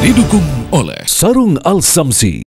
Didukung oleh Sarung Al-Samsi.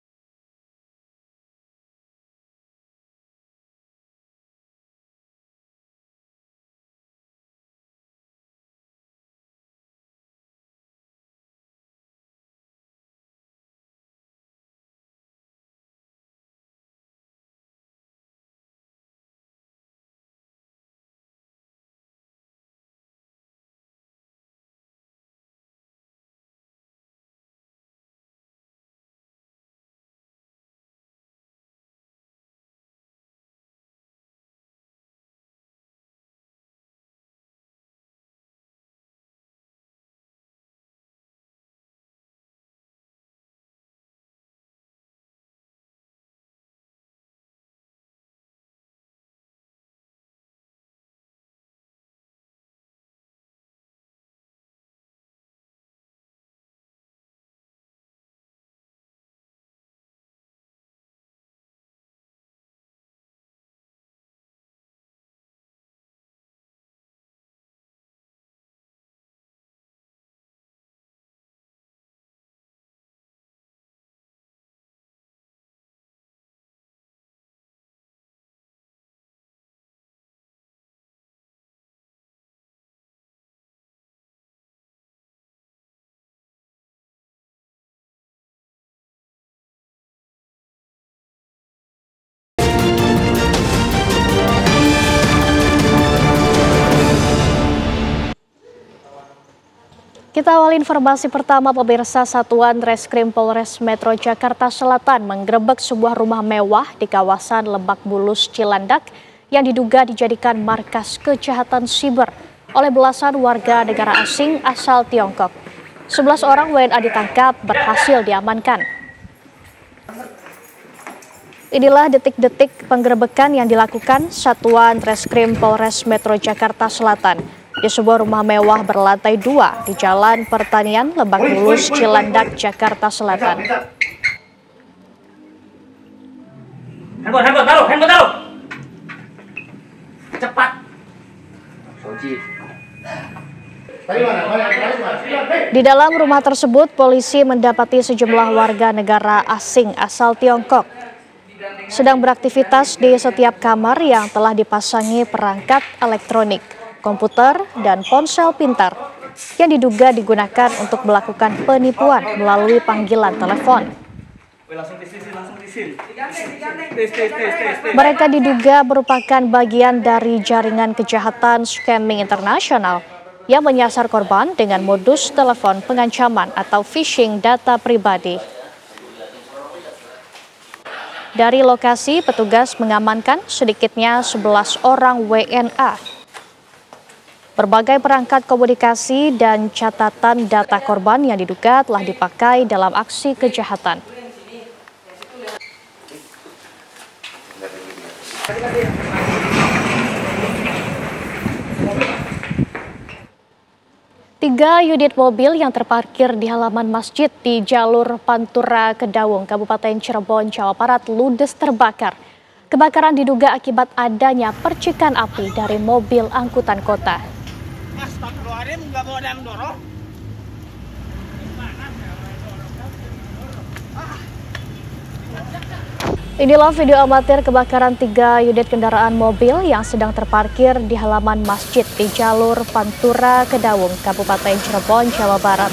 Kita awal informasi pertama, pemirsa. Satuan Reskrim Polres Metro Jakarta Selatan menggerebek sebuah rumah mewah di kawasan Lebak Bulus, Cilandak yang diduga dijadikan markas kejahatan siber oleh belasan warga negara asing asal Tiongkok. 11 orang WNA ditangkap, berhasil diamankan. Inilah detik-detik penggerebekan yang dilakukan Satuan Reskrim Polres Metro Jakarta Selatan di sebuah rumah mewah berlantai 2 di Jalan Pertanian, Lebak Bulus, Cilandak, Jakarta Selatan. Handphone taruh. Cepat. Di dalam rumah tersebut, polisi mendapati sejumlah warga negara asing asal Tiongkok sedang beraktivitas di setiap kamar yang telah dipasangi perangkat elektronik, komputer, dan ponsel pintar yang diduga digunakan untuk melakukan penipuan melalui panggilan telepon. Mereka diduga merupakan bagian dari jaringan kejahatan scamming internasional yang menyasar korban dengan modus telepon pengancaman atau phishing data pribadi. Dari lokasi, petugas mengamankan sedikitnya 11 orang WNA. Berbagai perangkat komunikasi dan catatan data korban yang diduga telah dipakai dalam aksi kejahatan. Tiga unit mobil yang terparkir di halaman masjid di jalur Pantura Kedawung, Kabupaten Cirebon, Jawa Barat ludes terbakar. Kebakaran diduga akibat adanya percikan api dari mobil angkutan kota. Astagfirullahaladzim, nggak bawa dam dorong. Inilah video amatir kebakaran 3 unit kendaraan mobil yang sedang terparkir di halaman masjid di jalur Pantura Kedawung, Kabupaten Cirebon, Jawa Barat.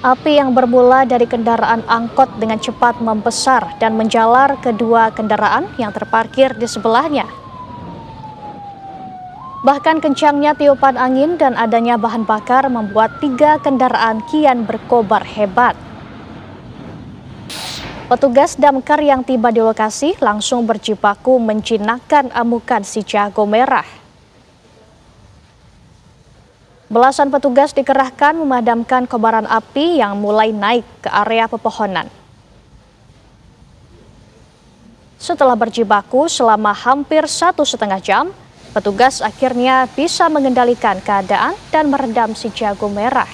Api yang bermula dari kendaraan angkot dengan cepat membesar dan menjalar ke 2 kendaraan yang terparkir di sebelahnya. Bahkan kencangnya tiupan angin dan adanya bahan bakar membuat 3 kendaraan kian berkobar hebat. Petugas damkar yang tiba di lokasi langsung berjibaku menjinakkan amukan si jago merah. Belasan petugas dikerahkan memadamkan kobaran api yang mulai naik ke area pepohonan. Setelah berjibaku selama hampir 1,5 jam, petugas akhirnya bisa mengendalikan keadaan dan meredam si jago merah.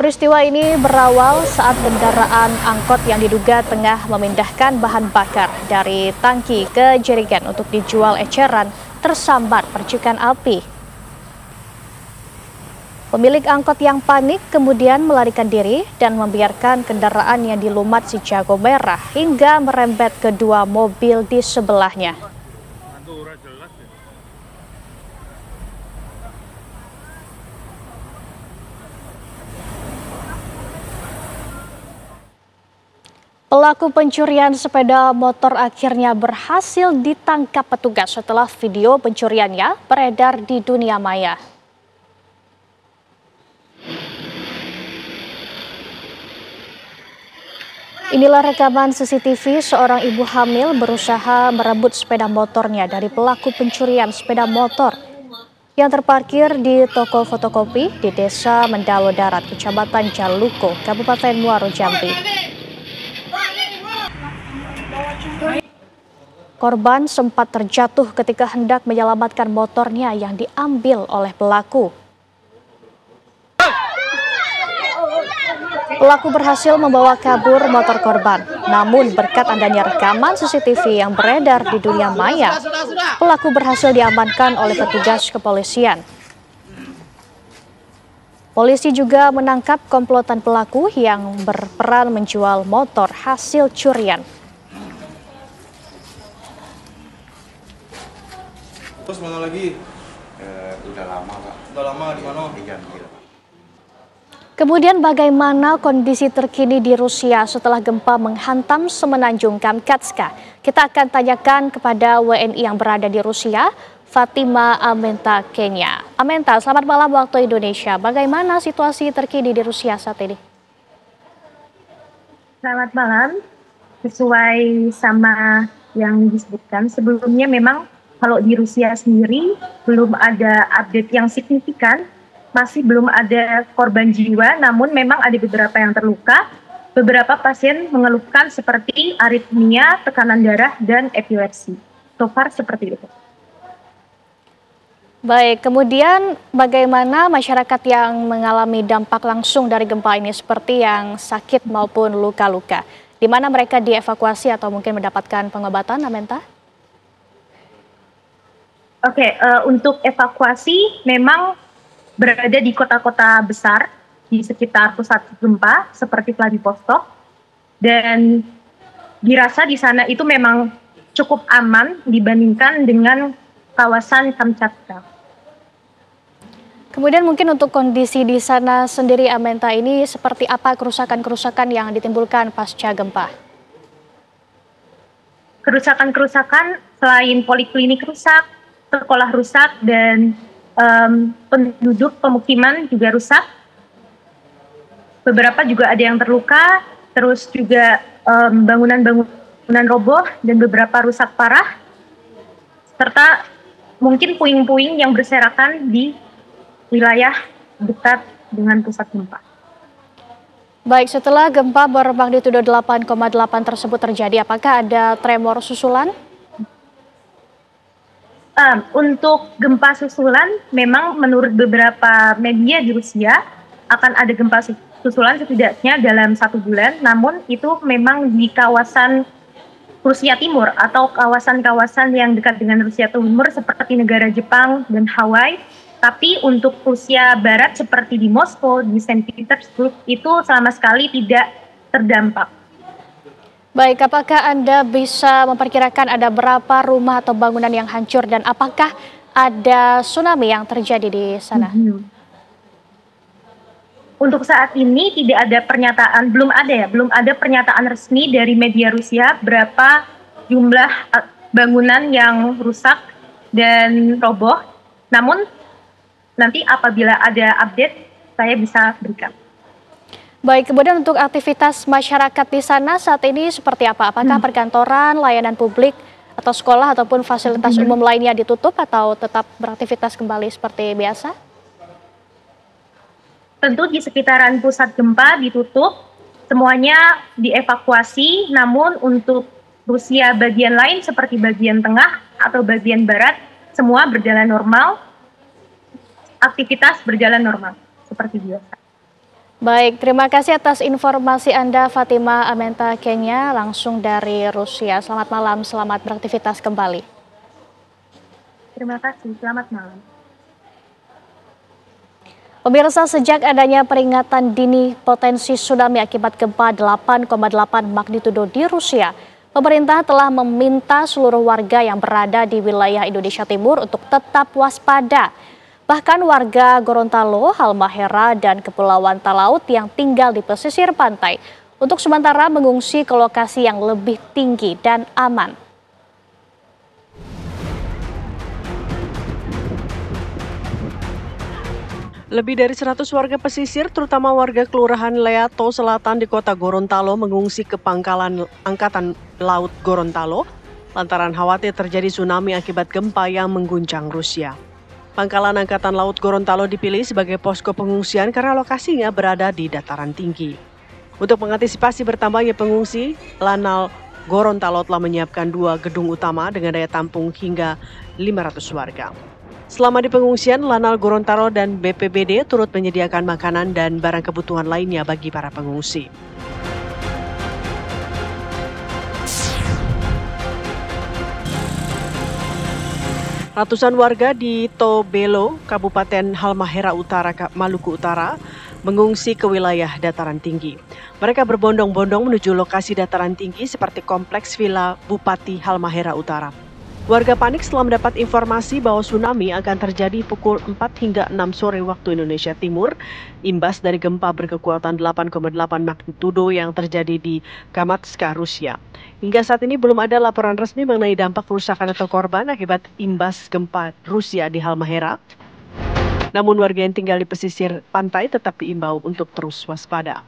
Peristiwa ini berawal saat kendaraan angkot yang diduga tengah memindahkan bahan bakar dari tangki ke jerigen untuk dijual eceran tersambar percikan api. Pemilik angkot yang panik kemudian melarikan diri dan membiarkan kendaraan yang dilumat si jago merah hingga merembet kedua mobil di sebelahnya. Pelaku pencurian sepeda motor akhirnya berhasil ditangkap petugas setelah video pencuriannya beredar di dunia maya. Inilah rekaman CCTV seorang ibu hamil berusaha merebut sepeda motornya dari pelaku pencurian sepeda motor yang terparkir di toko fotokopi di Desa Mendalo Darat, Kecamatan Jaluko, Kabupaten Muaro Jambi. Korban sempat terjatuh ketika hendak menyelamatkan motornya yang diambil oleh pelaku. Pelaku berhasil membawa kabur motor korban, namun berkat adanya rekaman CCTV yang beredar di dunia maya, pelaku berhasil diamankan oleh petugas kepolisian. Polisi juga menangkap komplotan pelaku yang berperan menjual motor hasil curian. Terus mana lagi? Udah lama, Pak. Udah lama di mana? Di Jambi, Pak. Kemudian bagaimana kondisi terkini di Rusia setelah gempa menghantam Semenanjung Kamchatska? Kita akan tanyakan kepada WNI yang berada di Rusia, Fatima Amenta, Kenya. Amenta, selamat malam waktu Indonesia. Bagaimana situasi terkini di Rusia saat ini? Selamat malam. Sesuai sama yang disebutkan sebelumnya, memang kalau di Rusia sendiri belum ada update yang signifikan. Masih belum ada korban jiwa, namun memang ada beberapa yang terluka. Beberapa pasien mengeluhkan seperti aritmia, tekanan darah, dan epilepsi. So far seperti itu. Baik, kemudian bagaimana masyarakat yang mengalami dampak langsung dari gempa ini seperti yang sakit maupun luka-luka? Di mana mereka dievakuasi atau mungkin mendapatkan pengobatan, Amenta? Oke, untuk evakuasi memang berada di kota-kota besar di sekitar pusat gempa seperti Vladivostok, dan dirasa di sana itu memang cukup aman dibandingkan dengan kawasan Kamchatka. Kemudian mungkin untuk kondisi di sana sendiri, Amenta, ini seperti apa kerusakan-kerusakan yang ditimbulkan pasca gempa? Kerusakan-kerusakan selain poliklinik rusak, sekolah rusak, dan penduduk pemukiman juga rusak. Beberapa juga ada yang terluka, terus juga bangunan-bangunan roboh dan beberapa rusak parah, serta mungkin puing-puing yang berserakan di wilayah dekat dengan pusat gempa. Baik, setelah gempa bermagnitudo 8,8 tersebut terjadi, apakah ada tremor susulan? Untuk gempa susulan, memang menurut beberapa media di Rusia akan ada gempa susulan setidaknya dalam 1 bulan, namun itu memang di kawasan Rusia Timur atau kawasan-kawasan yang dekat dengan Rusia Timur seperti negara Jepang dan Hawaii. Tapi untuk Rusia Barat seperti di Moskow, di Saint Petersburg itu sama sekali tidak terdampak. Baik, apakah Anda bisa memperkirakan ada berapa rumah atau bangunan yang hancur dan apakah ada tsunami yang terjadi di sana? Untuk saat ini tidak ada pernyataan, belum ada pernyataan resmi dari media Rusia berapa jumlah bangunan yang rusak dan roboh. Namun nanti apabila ada update saya bisa berikan. Baik, kemudian untuk aktivitas masyarakat di sana saat ini seperti apa? Apakah perkantoran, layanan publik, atau sekolah ataupun fasilitas umum lainnya ditutup atau tetap beraktivitas kembali seperti biasa? Tentu di sekitaran pusat gempa ditutup, semuanya dievakuasi, namun untuk Rusia bagian lain seperti bagian tengah atau bagian barat, semua berjalan normal, aktivitas berjalan normal seperti biasa. Baik, terima kasih atas informasi Anda, Fatima Amenta, Kenya, langsung dari Rusia. Selamat malam, selamat beraktivitas kembali. Terima kasih, selamat malam. Pemirsa, sejak adanya peringatan dini potensi tsunami akibat gempa 8,8 magnitudo di Rusia, pemerintah telah meminta seluruh warga yang berada di wilayah Indonesia Timur untuk tetap waspada. Bahkan warga Gorontalo, Halmahera, dan Kepulauan Talaut yang tinggal di pesisir pantai untuk sementara mengungsi ke lokasi yang lebih tinggi dan aman. Lebih dari 100 warga pesisir, terutama warga Kelurahan Leato Selatan di Kota Gorontalo mengungsi ke Pangkalan Angkatan Laut Gorontalo lantaran khawatir terjadi tsunami akibat gempa yang mengguncang Rusia. Pangkalan Angkatan Laut Gorontalo dipilih sebagai posko pengungsian karena lokasinya berada di dataran tinggi. Untuk mengantisipasi bertambahnya pengungsi, Lanal Gorontalo telah menyiapkan 2 gedung utama dengan daya tampung hingga 500 warga. Selama di pengungsian, Lanal Gorontalo dan BPBD turut menyediakan makanan dan barang kebutuhan lainnya bagi para pengungsi. Ratusan warga di Tobelo, Kabupaten Halmahera Utara, Maluku Utara, mengungsi ke wilayah dataran tinggi. Mereka berbondong-bondong menuju lokasi dataran tinggi seperti Kompleks Villa Bupati Halmahera Utara. Warga panik setelah mendapat informasi bahwa tsunami akan terjadi pukul 4 hingga 6 sore waktu Indonesia Timur, imbas dari gempa berkekuatan 8,8 magnitudo yang terjadi di Kamatska, Rusia. Hingga saat ini belum ada laporan resmi mengenai dampak kerusakan atau korban akibat imbas gempa Rusia di Halmahera. Namun warga yang tinggal di pesisir pantai tetap diimbau untuk terus waspada.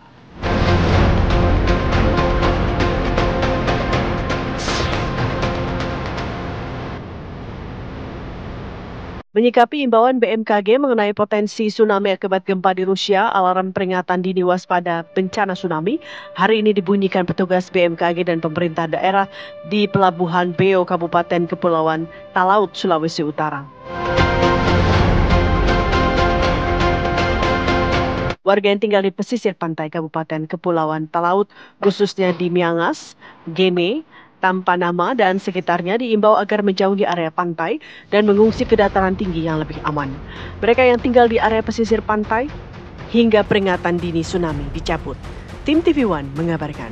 Menyikapi imbauan BMKG mengenai potensi tsunami akibat gempa di Rusia, alarm peringatan dini waspada bencana tsunami hari ini dibunyikan petugas BMKG dan pemerintah daerah di Pelabuhan Beo, Kabupaten Kepulauan Talaut, Sulawesi Utara. Warga yang tinggal di pesisir pantai Kabupaten Kepulauan Talaut, khususnya di Miangas, Geme, Tampanama, dan sekitarnya diimbau agar menjauhi area pantai dan mengungsi ke dataran tinggi yang lebih aman. Mereka yang tinggal di area pesisir pantai hingga peringatan dini tsunami dicabut. Tim TV One mengabarkan.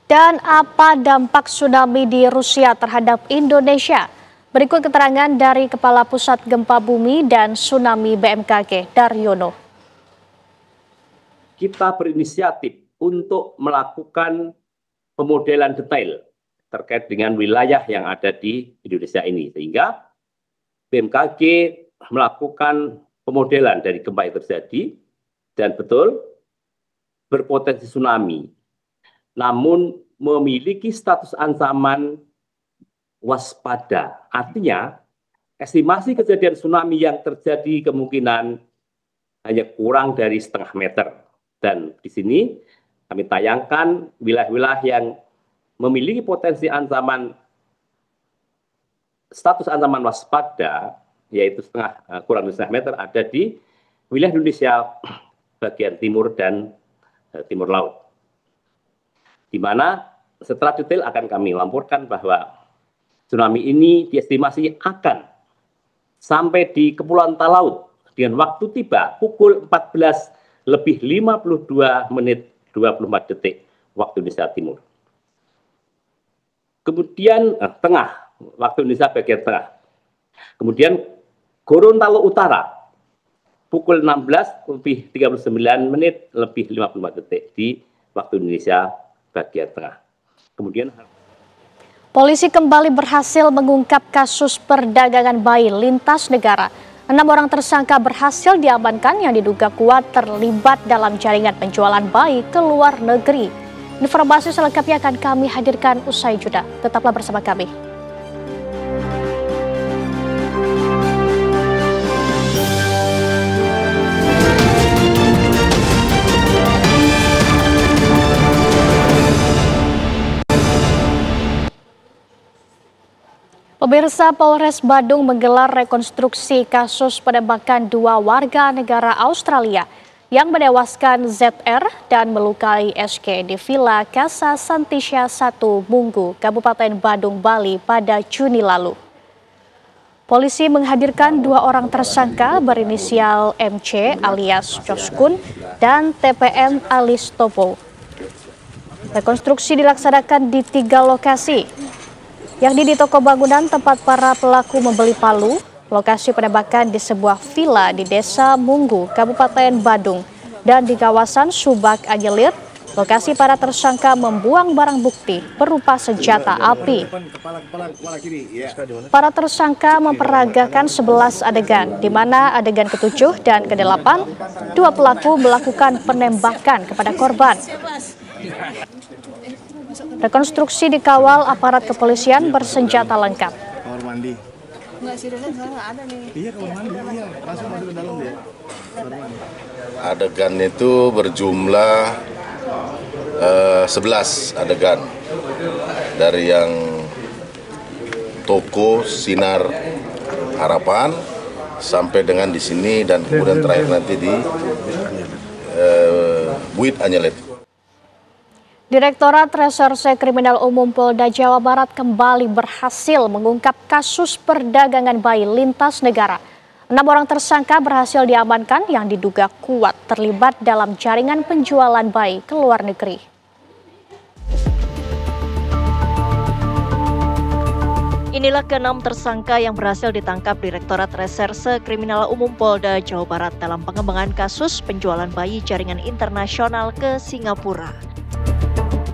Dan apa dampak tsunami di Rusia terhadap Indonesia? Berikut keterangan dari Kepala Pusat Gempa Bumi dan Tsunami BMKG, Daryono. Kita berinisiatif untuk melakukan pemodelan detail terkait dengan wilayah yang ada di Indonesia ini. Sehingga BMKG melakukan pemodelan dari gempa yang terjadi dan betul berpotensi tsunami. Namun memiliki status ancaman waspada. Artinya estimasi kejadian tsunami yang terjadi kemungkinan hanya kurang dari 0,5 meter. Dan di sini kami tayangkan wilayah-wilayah yang memiliki potensi ancaman status ancaman waspada, yaitu kurang dari 0,5 meter, ada di wilayah Indonesia bagian timur dan timur laut. Di mana setelah detail akan kami laporkan bahwa tsunami ini diestimasi akan sampai di Kepulauan Talaut dengan waktu tiba pukul 14:52 24 detik waktu Indonesia Timur. Kemudian tengah, waktu Indonesia bagian tengah. Kemudian Gorontalo Utara pukul 16:39 detik di waktu Indonesia bagian tengah. Kemudian polisi kembali berhasil mengungkap kasus perdagangan bayi lintas negara. 6 orang tersangka berhasil diamankan yang diduga kuat terlibat dalam jaringan penjualan bayi ke luar negeri. Informasi selengkapnya akan kami hadirkan usai jeda. Tetaplah bersama kami. Pemirsa, Polres Badung menggelar rekonstruksi kasus penembakan 2 warga negara Australia yang menewaskan ZR dan melukai SK di Villa Casa Santisha 1 Munggu, Kabupaten Badung, Bali pada Juni lalu. Polisi menghadirkan 2 orang tersangka berinisial MC alias Joskun dan TPM alias Topo. Rekonstruksi dilaksanakan di 3 lokasi, yakni di toko bangunan tempat para pelaku membeli palu, lokasi penembakan di sebuah villa di Desa Munggu, Kabupaten Badung, dan di kawasan Subak Anjelir, lokasi para tersangka membuang barang bukti berupa senjata api. Para tersangka memperagakan 11 adegan, di mana adegan ke-7 dan ke-8, 2 pelaku melakukan penembakan kepada korban. Rekonstruksi dikawal aparat kepolisian bersenjata lengkap. Kamar mandi. Enggak sih, nggak ada nih. Iya, kamar mandi. Iya, langsung masuk ke dalam dia. Adegan itu berjumlah 11 adegan. Dari yang toko Sinar Harapan sampai dengan di sini dan kemudian terakhir nanti di Buit Anjelet. Direktorat Reserse Kriminal Umum Polda Jawa Barat kembali berhasil mengungkap kasus perdagangan bayi lintas negara. 6 orang tersangka berhasil diamankan yang diduga kuat terlibat dalam jaringan penjualan bayi ke luar negeri. Inilah ke-6 tersangka yang berhasil ditangkap Direktorat Reserse Kriminal Umum Polda Jawa Barat dalam pengembangan kasus penjualan bayi jaringan internasional ke Singapura.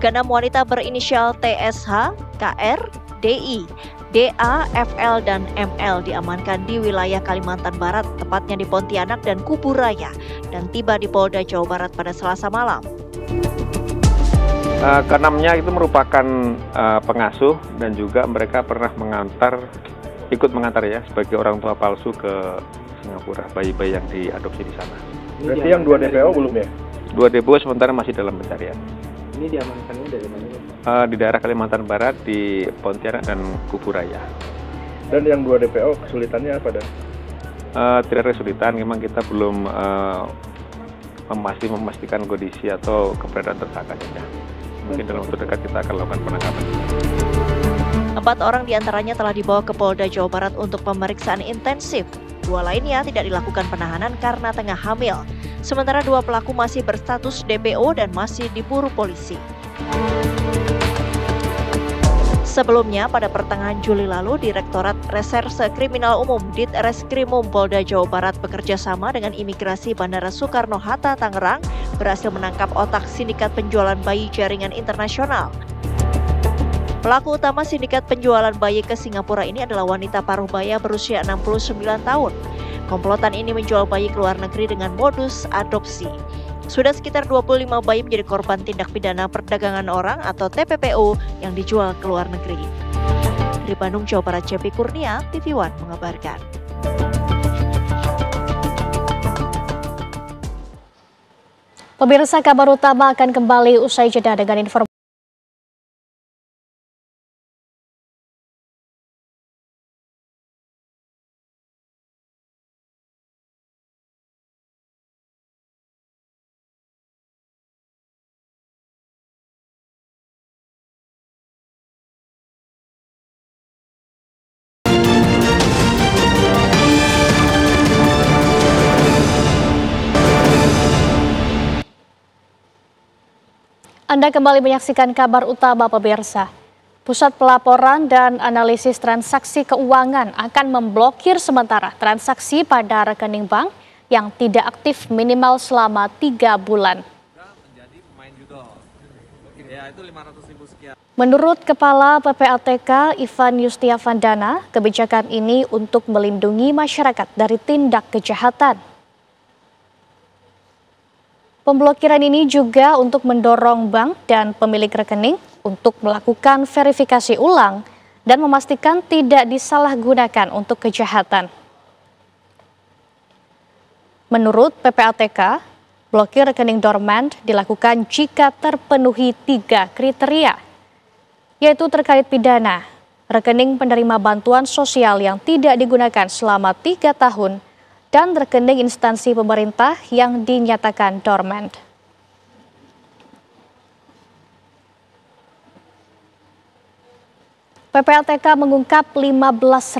Ke-6 wanita berinisial TSH, KR, DI, DA, FL, dan ML diamankan di wilayah Kalimantan Barat, tepatnya di Pontianak dan Kuburaya, dan tiba di Polda Jawa Barat pada Selasa malam. Ke-6-nya itu merupakan pengasuh dan juga mereka pernah ikut mengantar ya sebagai orang tua palsu ke Singapura, bayi-bayi yang diadopsi di sana. Berarti yang 2 DPO belum ya? 2 DPO sementara masih dalam pencarian. Ini diamankannya dari mana? Di daerah Kalimantan Barat, di Pontianak dan Kuburaya. Dan yang 2 DPO kesulitannya apa, Dan? Tidak ada kesulitan, memang kita belum memastikan kondisi atau keberadaan tersangkanya. Mungkin dalam waktu dekat kita akan lakukan penangkapan. 4 orang diantaranya telah dibawa ke Polda Jawa Barat untuk pemeriksaan intensif. 2 lainnya tidak dilakukan penahanan karena tengah hamil. Sementara 2 pelaku masih berstatus DPO dan masih diburu polisi. Sebelumnya, pada pertengahan Juli lalu, Direktorat Reserse Kriminal Umum Ditreskrimum Polda Jawa Barat bekerja sama dengan Imigrasi Bandara Soekarno-Hatta, Tangerang, berhasil menangkap otak sindikat penjualan bayi jaringan internasional. Pelaku utama sindikat penjualan bayi ke Singapura ini adalah wanita paruh baya berusia 69 tahun. Komplotan ini menjual bayi ke luar negeri dengan modus adopsi. Sudah sekitar 25 bayi menjadi korban tindak pidana perdagangan orang atau TPPO yang dijual ke luar negeri. Dari Bandung, Jawa Barat, Cepi Kurnia, TV One mengabarkan. Pemirsa, kabar utama akan kembali usai jeda dengan informasi. Anda kembali menyaksikan kabar utama pemirsa. Pusat Pelaporan dan Analisis Transaksi Keuangan akan memblokir sementara transaksi pada rekening bank yang tidak aktif minimal selama 3 bulan. Menurut Kepala PPATK Ivan Yustiavandana, kebijakan ini untuk melindungi masyarakat dari tindak kejahatan. Pemblokiran ini juga untuk mendorong bank dan pemilik rekening untuk melakukan verifikasi ulang dan memastikan tidak disalahgunakan untuk kejahatan. Menurut PPATK, blokir rekening dormant dilakukan jika terpenuhi 3 kriteria, yaitu terkait pidana, rekening penerima bantuan sosial yang tidak digunakan selama 3 tahun, dan rekening instansi pemerintah yang dinyatakan dormant. PPATK mengungkap 15.000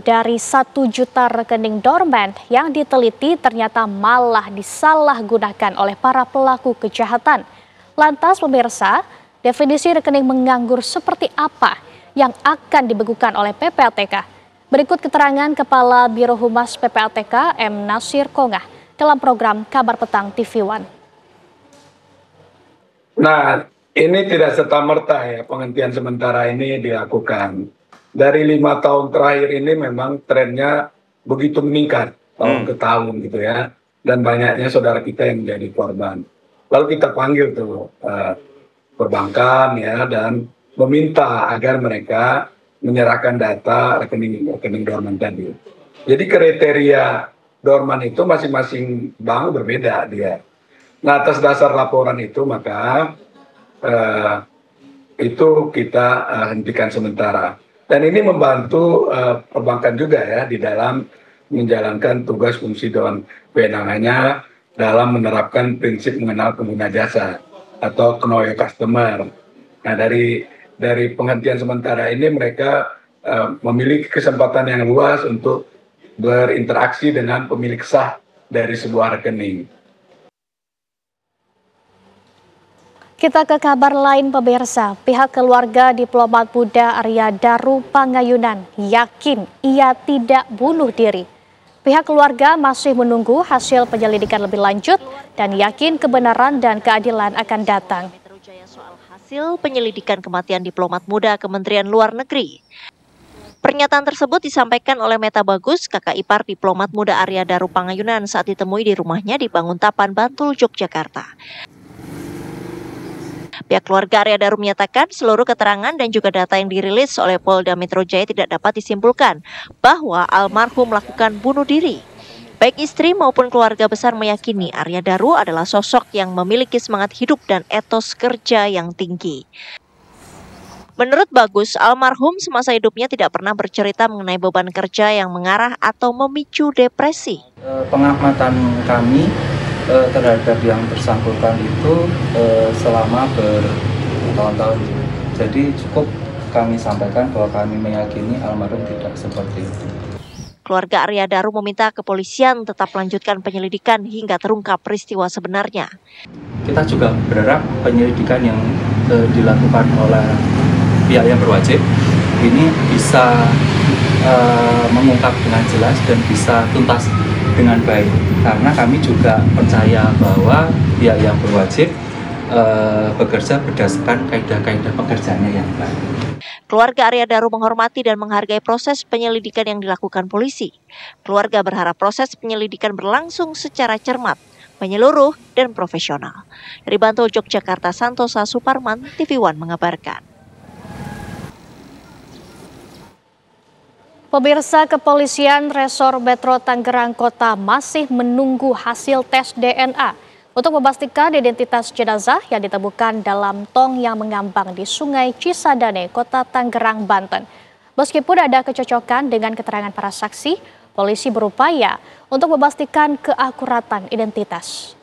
dari 1 juta rekening dorman yang diteliti ternyata malah disalahgunakan oleh para pelaku kejahatan. Lantas pemirsa, definisi rekening menganggur seperti apa yang akan dibekukan oleh PPATK? Berikut keterangan Kepala Biro Humas PPATK M. Nasir Kongah dalam program Kabar Petang TV One. Nah, ini tidak serta-merta ya penghentian sementara ini dilakukan. Dari 5 tahun terakhir ini memang trennya begitu meningkat tahun ke tahun gitu ya. Dan banyaknya saudara kita yang menjadi korban. Lalu kita panggil tuh perbankan ya dan meminta agar mereka menyerahkan data rekening dorman tadi. Jadi kriteria dorman itu masing-masing bank berbeda dia. Nah, atas dasar laporan itu maka itu kita hentikan sementara. Dan ini membantu perbankan juga ya di dalam menjalankan tugas fungsi dan kewenangannya dalam menerapkan prinsip mengenal pengguna jasa atau know your customer. Nah, dari penghentian sementara ini mereka memiliki kesempatan yang luas untuk berinteraksi dengan pemilik sah dari sebuah rekening. Kita ke kabar lain pemirsa, pihak keluarga diplomat muda Arya Daru Pangayunan yakin ia tidak bunuh diri. Pihak keluarga masih menunggu hasil penyelidikan lebih lanjut dan yakin kebenaran dan keadilan akan datang. Soal hasil penyelidikan kematian diplomat muda Kementerian Luar Negeri. Pernyataan tersebut disampaikan oleh Meta Bagus, kakak ipar diplomat muda Arya Daru Pangayunan saat ditemui di rumahnya di Banguntapan, Bantul, Yogyakarta. Pihak keluarga Arya Daru menyatakan seluruh keterangan dan juga data yang dirilis oleh Polda Metro Jaya tidak dapat disimpulkan bahwa almarhum melakukan bunuh diri. Baik istri maupun keluarga besar meyakini Arya Daru adalah sosok yang memiliki semangat hidup dan etos kerja yang tinggi. Menurut Bagus, almarhum semasa hidupnya tidak pernah bercerita mengenai beban kerja yang mengarah atau memicu depresi. Pengamatan kami terhadap yang bersangkutan itu selama bertahun-tahun. Jadi cukup kami sampaikan bahwa kami meyakini almarhum tidak seperti itu. Keluarga Arya Daru meminta kepolisian tetap melanjutkan penyelidikan hingga terungkap peristiwa sebenarnya. Kita juga berharap penyelidikan yang dilakukan oleh pihak yang berwajib ini bisa mengungkap dengan jelas dan bisa tuntas dengan baik, karena kami juga percaya bahwa pihak yang berwajib bekerja berdasarkan kaidah-kaidah pekerjaannya yang baik. Keluarga Arya Daru menghormati dan menghargai proses penyelidikan yang dilakukan polisi. Keluarga berharap proses penyelidikan berlangsung secara cermat, menyeluruh, dan profesional. Dari Bantul, Yogyakarta, Santosa Suparman, TV One mengabarkan. Pemirsa, kepolisian Resor Metro Tangerang Kota masih menunggu hasil tes DNA untuk memastikan identitas jenazah yang ditemukan dalam tong yang mengambang di Sungai Cisadane, Kota Tangerang, Banten. Meskipun ada kecocokan dengan keterangan para saksi, polisi berupaya untuk memastikan keakuratan identitas.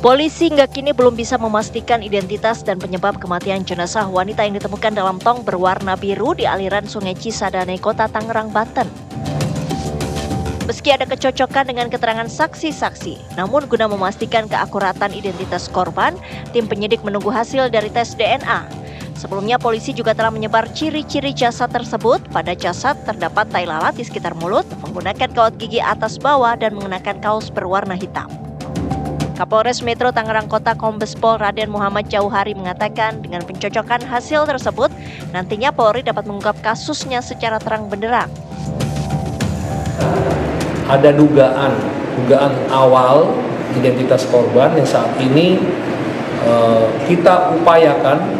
Polisi hingga kini belum bisa memastikan identitas dan penyebab kematian jenazah wanita yang ditemukan dalam tong berwarna biru di aliran Sungai Cisadane, Kota Tangerang, Banten. Meski ada kecocokan dengan keterangan saksi-saksi, namun guna memastikan keakuratan identitas korban, tim penyidik menunggu hasil dari tes DNA. Sebelumnya polisi juga telah menyebar ciri-ciri jasad tersebut. Pada jasad terdapat tai lalat di sekitar mulut, menggunakan kawat gigi atas bawah dan mengenakan kaos berwarna hitam. Kapolres Metro Tangerang Kota Kombes Pol Raden Muhammad Jauhari mengatakan dengan pencocokan hasil tersebut, nantinya Polri dapat mengungkap kasusnya secara terang benderang. Ada dugaan awal identitas korban yang saat ini kita upayakan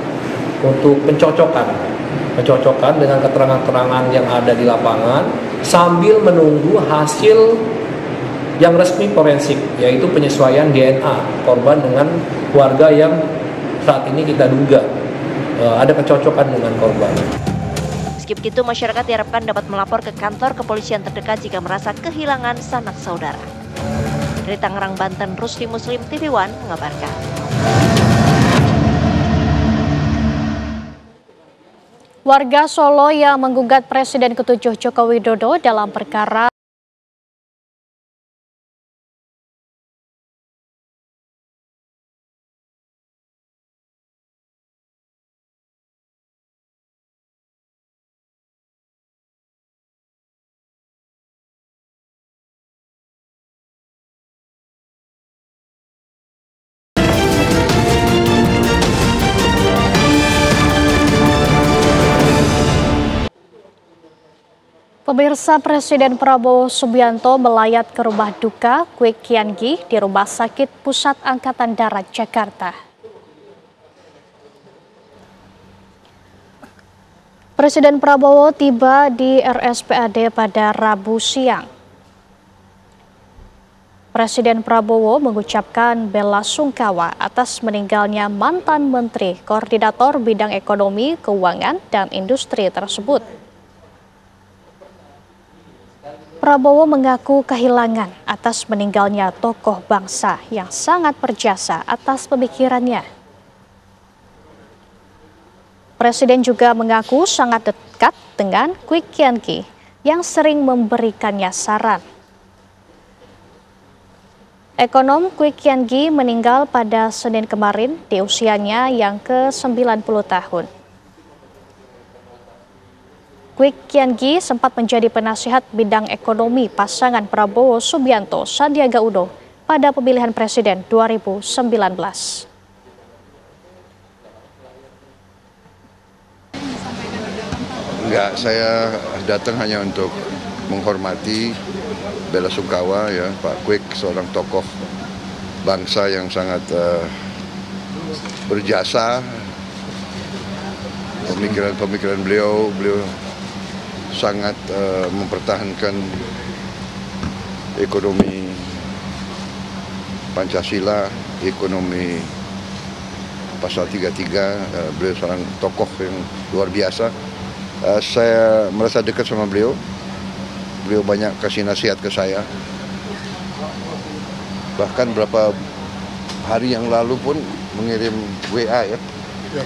untuk pencocokan dengan keterangan-keterangan yang ada di lapangan sambil menunggu hasil yang resmi forensik, yaitu penyesuaian DNA korban dengan keluarga yang saat ini kita duga ada kecocokan dengan korban. Meski begitu, masyarakat diharapkan dapat melapor ke kantor kepolisian terdekat jika merasa kehilangan sanak saudara. Dari Tangerang, Banten, Rusdi Muslim, TV One mengabarkan. Warga Solo yang menggugat Presiden ke-7 Joko Widodo dalam perkara Pemirsa, Presiden Prabowo Subianto melayat ke rumah duka Kwik Kian Gi di Rumah Sakit Pusat Angkatan Darat Jakarta. Presiden Prabowo tiba di RSPAD pada Rabu siang. Presiden Prabowo mengucapkan bela sungkawa atas meninggalnya mantan Menteri Koordinator Bidang Ekonomi, Keuangan, dan Industri tersebut. Prabowo mengaku kehilangan atas meninggalnya tokoh bangsa yang sangat berjasa atas pemikirannya. Presiden juga mengaku sangat dekat dengan Kwik Kian Gi yang sering memberikannya saran. Ekonom Kwik Kian Gi meninggal pada Senin kemarin di usianya yang ke-90 tahun. Kwik Kian Gi sempat menjadi penasihat bidang ekonomi pasangan Prabowo Subianto Sandiaga Uno pada pemilihan presiden 2019. Enggak, saya datang hanya untuk menghormati bela sungkawa ya Pak Kwik, seorang tokoh bangsa yang sangat berjasa. Pemikiran beliau sangat mempertahankan ekonomi Pancasila, ekonomi pasal 33. Beliau seorang tokoh yang luar biasa. Saya merasa dekat sama beliau. Beliau banyak kasih nasihat ke saya. Bahkan beberapa hari yang lalu pun mengirim WA ya,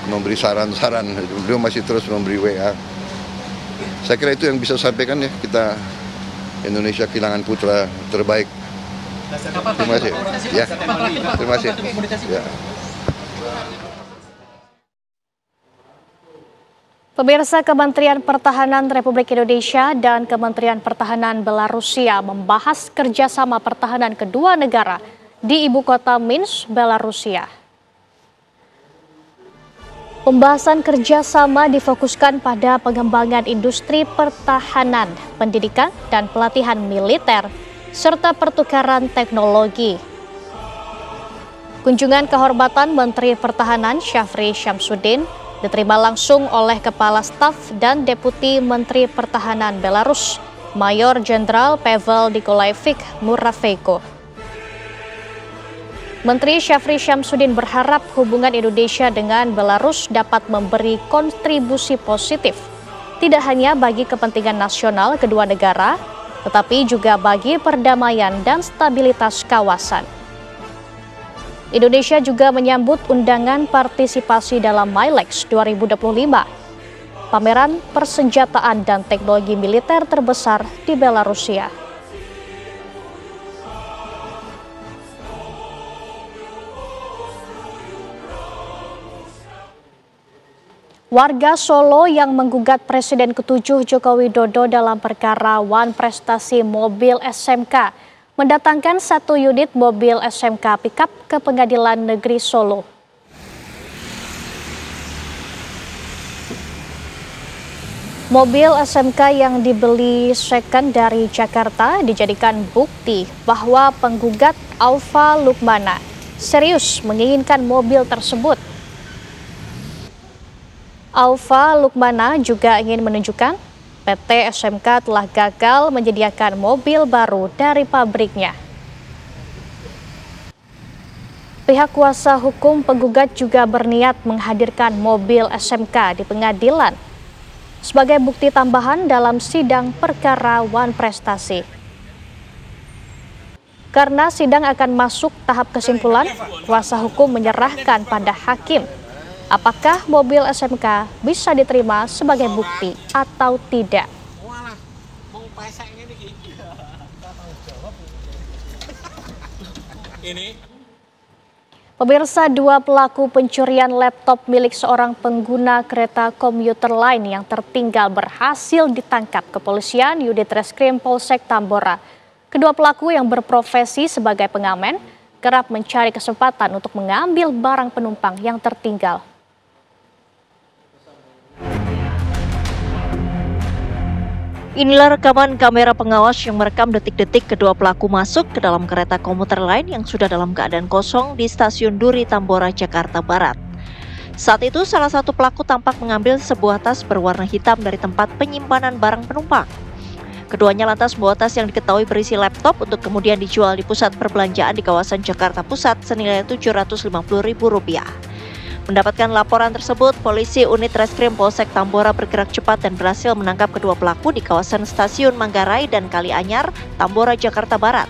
memberi saran-saran. Beliau masih terus memberi WA. Saya kira itu yang bisa sampaikan ya, kita Indonesia kehilangan putra terbaik. Terima kasih. Ya, terima kasih. Ya. Pemirsa, Kementerian Pertahanan Republik Indonesia dan Kementerian Pertahanan Belarusia membahas kerjasama pertahanan kedua negara di ibu kota Minsk, Belarusia. Pembahasan kerjasama difokuskan pada pengembangan industri pertahanan, pendidikan, dan pelatihan militer, serta pertukaran teknologi. Kunjungan kehormatan Menteri Pertahanan Syafri Syamsuddin diterima langsung oleh Kepala Staf dan Deputi Menteri Pertahanan Belarus, Mayor Jenderal Pavel Nikolaevich Murafenko. Menteri Syafri Syamsuddin berharap hubungan Indonesia dengan Belarus dapat memberi kontribusi positif, tidak hanya bagi kepentingan nasional kedua negara, tetapi juga bagi perdamaian dan stabilitas kawasan. Indonesia juga menyambut undangan partisipasi dalam MILEX 2025, pameran persenjataan dan teknologi militer terbesar di Belarusia. Warga Solo yang menggugat Presiden ke-7 Joko Widodo dalam perkara Wan Prestasi mobil SMK mendatangkan 1 unit mobil SMK pickup ke Pengadilan Negeri Solo. Mobil SMK yang dibeli second dari Jakarta dijadikan bukti bahwa penggugat Alfa Lukmana serius menginginkan mobil tersebut. Alfa Lukmana juga ingin menunjukkan PT SMK telah gagal menyediakan mobil baru dari pabriknya. Pihak kuasa hukum penggugat juga berniat menghadirkan mobil SMK di pengadilan sebagai bukti tambahan dalam sidang perkara Wan Prestasi. Karena sidang akan masuk tahap kesimpulan, kuasa hukum menyerahkan pada hakim Apakah mobil SMK bisa diterima sebagai bukti atau tidak? Pemirsa, 2 pelaku pencurian laptop milik seorang pengguna kereta komuter lain yang tertinggal berhasil ditangkap kepolisian Unit Reskrim Polsek Tambora. Kedua pelaku yang berprofesi sebagai pengamen kerap mencari kesempatan untuk mengambil barang penumpang yang tertinggal. Inilah rekaman kamera pengawas yang merekam detik-detik kedua pelaku masuk ke dalam kereta komuter lain yang sudah dalam keadaan kosong di stasiun Duri Tambora, Jakarta Barat. Saat itu salah satu pelaku tampak mengambil sebuah tas berwarna hitam dari tempat penyimpanan barang penumpang. Keduanya lantas membawa tas yang diketahui berisi laptop untuk kemudian dijual di pusat perbelanjaan di kawasan Jakarta Pusat senilai Rp750.000. Mendapatkan laporan tersebut, polisi unit Reskrim Polsek Tambora bergerak cepat dan berhasil menangkap kedua pelaku di kawasan Stasiun Manggarai dan Kalianyar, Tambora, Jakarta Barat.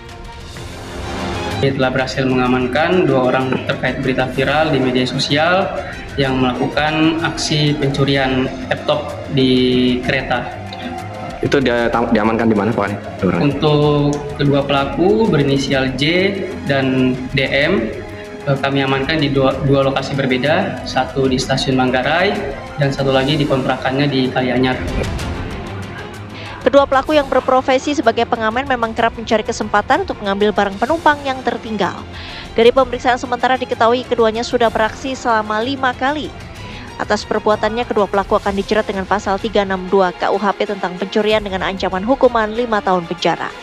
Telah berhasil mengamankan 2 orang terkait berita viral di media sosial yang melakukan aksi pencurian laptop di kereta. Itu diamankan di mana, Pak? Untuk kedua pelaku berinisial J dan DM, kami amankan di dua lokasi berbeda, satu di Stasiun Manggarai dan satu lagi di kontrakannya di Kalianyar. Kedua pelaku yang berprofesi sebagai pengamen memang kerap mencari kesempatan untuk mengambil barang penumpang yang tertinggal. Dari pemeriksaan sementara diketahui keduanya sudah beraksi selama 5 kali. Atas perbuatannya, kedua pelaku akan dijerat dengan pasal 362 KUHP tentang pencurian dengan ancaman hukuman 5 tahun penjara.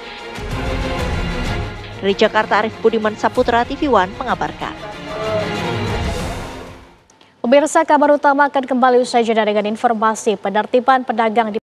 Dari Jakarta, Arif Budiman Saputra, TV One mengabarkan. Pemirsa, kabar utama akan kembali usai jeda dengan informasi penertiban pedagang di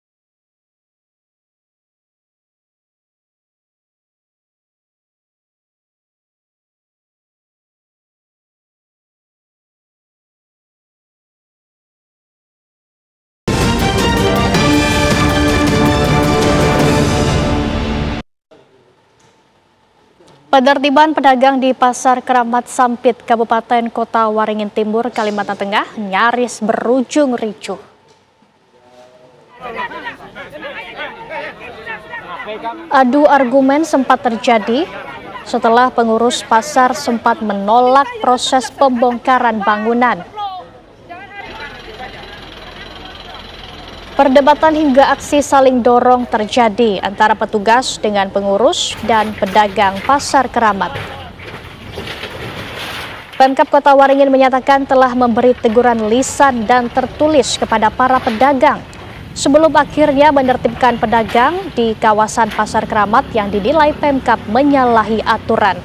Penertiban pedagang di Pasar Keramat Sampit, Kabupaten Kota Waringin Timur, Kalimantan Tengah nyaris berujung ricuh. Adu argumen sempat terjadi setelah pengurus pasar sempat menolak proses pembongkaran bangunan. Perdebatan hingga aksi saling dorong terjadi antara petugas dengan pengurus dan pedagang Pasar Keramat. Pemkab Kota Waringin menyatakan telah memberi teguran lisan dan tertulis kepada para pedagang sebelum akhirnya menertibkan pedagang di kawasan Pasar Keramat yang dinilai Pemkab menyalahi aturan.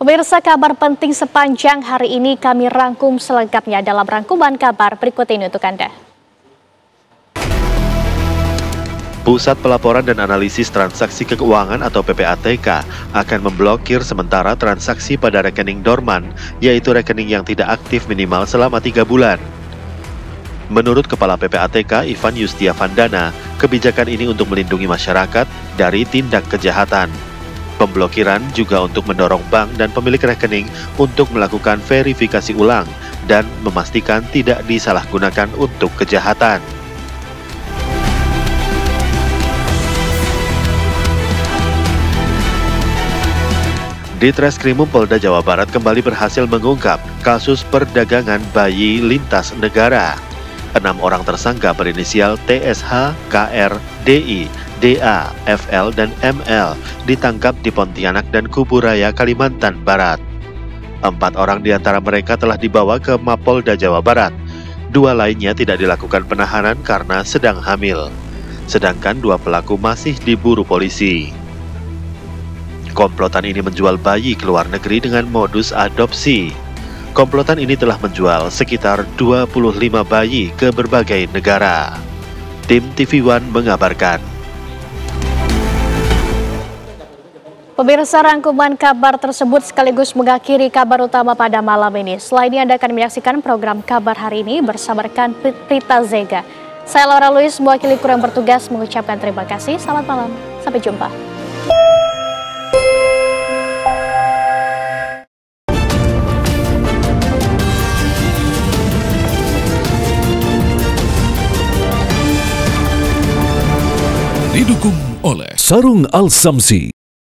Pemirsa, kabar penting sepanjang hari ini kami rangkum selengkapnya dalam rangkuman kabar berikut ini untuk Anda. Pusat Pelaporan dan Analisis Transaksi Keuangan atau PPATK akan memblokir sementara transaksi pada rekening dorman, yaitu rekening yang tidak aktif minimal selama 3 bulan. Menurut Kepala PPATK Ivan Yustiavandana, kebijakan ini untuk melindungi masyarakat dari tindak kejahatan. Pemblokiran juga untuk mendorong bank dan pemilik rekening untuk melakukan verifikasi ulang dan memastikan tidak disalahgunakan untuk kejahatan. Ditreskrimum Polda Jawa Barat kembali berhasil mengungkap kasus perdagangan bayi lintas negara. 6 orang tersangka berinisial TSH, KR, DI, DA, FL, dan ML ditangkap di Pontianak dan Kuburaya, Kalimantan Barat. 4 orang di antara mereka telah dibawa ke Mapolda Jawa Barat. 2 lainnya tidak dilakukan penahanan karena sedang hamil. Sedangkan 2 pelaku masih diburu polisi. Komplotan ini menjual bayi ke luar negeri dengan modus adopsi. Komplotan ini telah menjual sekitar 25 bayi ke berbagai negara. Tim TV One mengabarkan. Pemirsa, rangkuman kabar tersebut sekaligus mengakhiri kabar utama pada malam ini. Setelah ini Anda akan menyaksikan program kabar hari ini bersama rekan Prita Zega. Saya Laura Luis, mewakili kru yang bertugas mengucapkan terima kasih. Selamat malam, sampai jumpa. Didukung oleh Sarung Al Samsi.